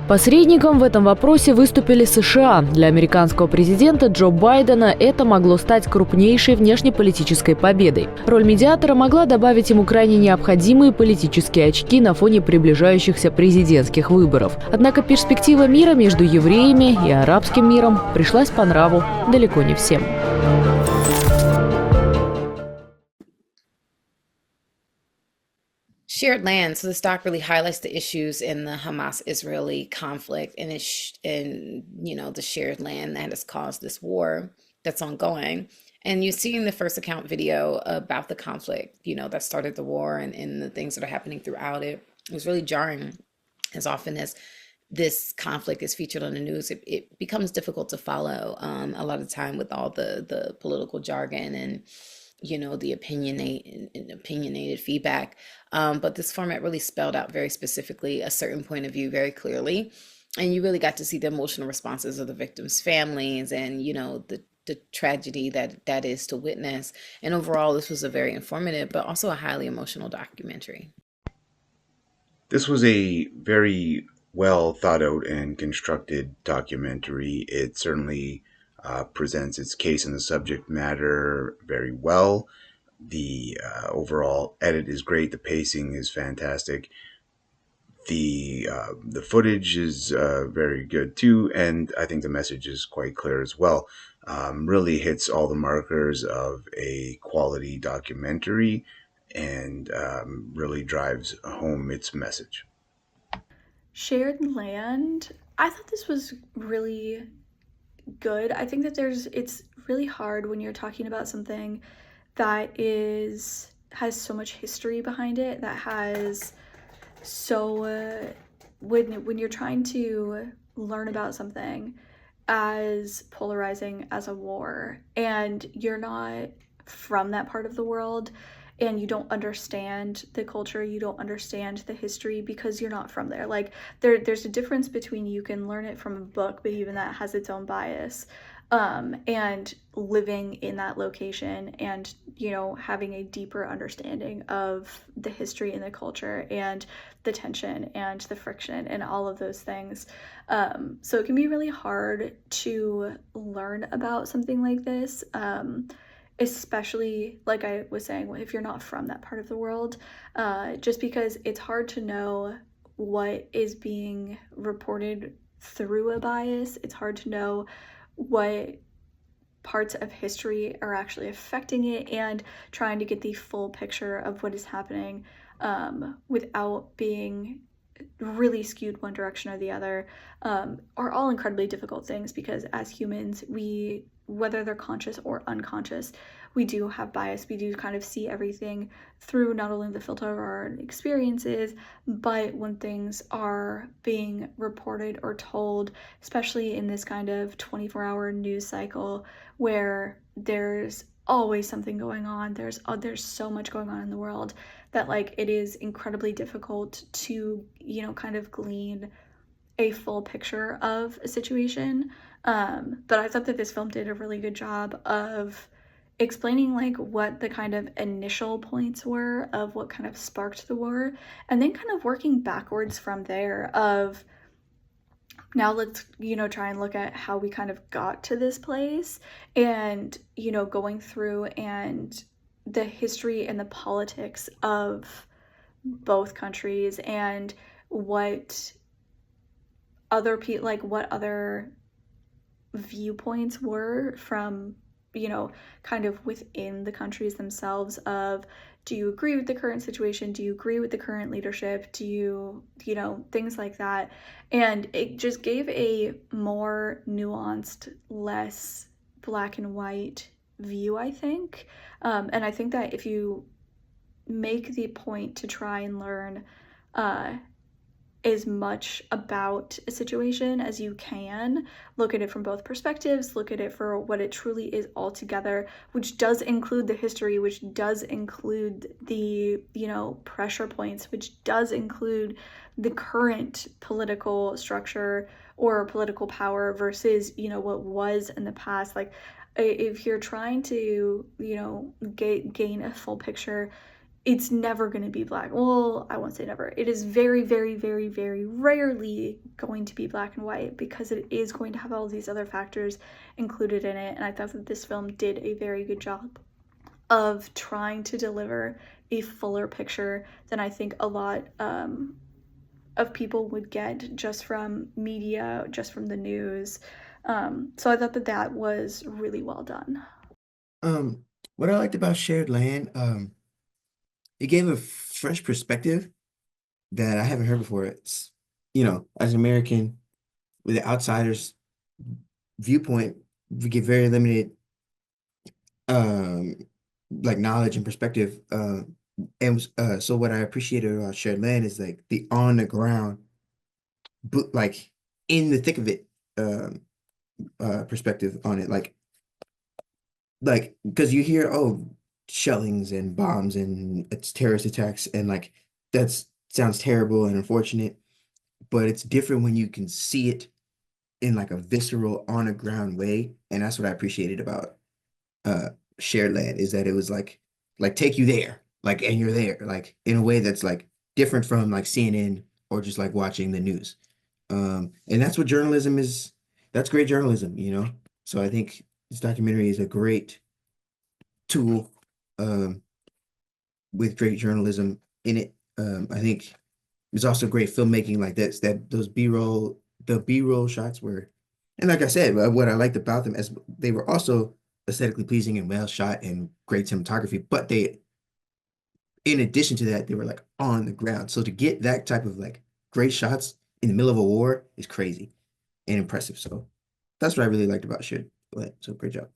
Посредником в этом вопросе выступили США. Для американского президента Джо Байдена это могло стать крупнейшей внешнеполитической победой. Роль медиатора могла добавить ему крайне необходимые политические очки на фоне приближающихся президентских выборов. Однако перспектива мира между евреями и арабским миром пришлась по нраву далеко не всем. Shared land. So this doc really highlights the issues in the Hamas-Israeli conflict and the shared land that has caused this war that's ongoing. And you see in the first account video about the conflict, that started the war and the things that are happening throughout it. It was really jarring. As often as this conflict is featured on the news, it becomes difficult to follow a lot of time with all the political jargon and the opinionated feedback. But this format really spelled out very specifically a certain point of view very clearly. And you really got to see the emotional responses of the victims' families and, the tragedy that is to witness. And overall, this was a very informative, but also a highly emotional documentary. This was a very well thought out and constructed documentary. It certainly presents its case in the subject matter very well. The overall edit is great. The pacing is fantastic. The footage is very good too, and I think the message is quite clear as well. Really hits all the markers of a quality documentary and really drives home its message. Shared land. I thought this was really good. I think that it's really hard when you're talking about something that has so much history behind it, that has when you're trying to learn about something as polarizing as a war and you're not from that part of the world and you don't understand the culture, you don't understand the history because you're not from there. Like there's a difference between you can learn it from a book, but even that has its own bias. And living in that location and, having a deeper understanding of the history and the culture and the tension and the friction and all of those things. So it can be really hard to learn about something like this. Especially, like I was saying, if you're not from that part of the world, just because it's hard to know what is being reported through a bias. It's hard to know what parts of history are actually affecting it and trying to get the full picture of what is happening without being really skewed one direction or the other are all incredibly difficult things because as humans, whether they're conscious or unconscious, we do have bias. We do kind of see everything through not only the filter of our experiences, but when things are being reported or told, especially in this kind of 24-hour news cycle where there's always something going on, there's so much going on in the world that it is incredibly difficult to kind of glean a full picture of a situation. But I thought that this film did a really good job of explaining what the kind of initial points were of what kind of sparked the war, and then kind of working backwards from there of now let's try and look at how we kind of got to this place and going through and the history and the politics of both countries and what other people what other viewpoints were from kind of within the countries themselves of, do you agree with the current situation? Do you agree with the current leadership? Do you things like that. And it just gave a more nuanced, less black and white view, I think. And I think that if you make the point to try and learn as much about a situation as you can, look at it from both perspectives, look at it for what it truly is altogether, which does include the history, which does include the, pressure points, which does include the current political structure or political power versus, what was in the past. Like, if you're trying to, gain a full picture, it's never going to be black. Well, I won't say never. It is very, very, very, very rarely going to be black and white because it is going to have all these other factors included in it. And I thought that this film did a very good job of trying to deliver a fuller picture than I think a lot of people would get just from media, just from the news. So I thought that that was really well done. Um, what I liked about Shared Land, it gave a fresh perspective that I haven't heard before. It's, as an American with the outsider's viewpoint, we get very limited um like knowledge and perspective. So what I appreciated about Shared Land is like the on the ground, like in the thick of it, perspective on it. Like because you hear, oh, shellings and bombs and it's terrorist attacks, and like that's sounds terrible and unfortunate, but it's different when you can see it in like a visceral on the ground way. And that's what I appreciated about uh Shared Land, is that it was like take you there, like, and you're there, like in a way that's like different from like CNN or just like watching the news. And that's what journalism is. That's great journalism, So I think this documentary is a great tool um with great journalism in it. I think it's also great filmmaking, like that those B-roll shots were, and like I said, what I liked about them as they were also aesthetically pleasing and well shot and great cinematography, but they, in addition to that, they were like on the ground. So to get that type of like great shots in the middle of a war is crazy and impressive. So that's what I really liked about Shit. So great job.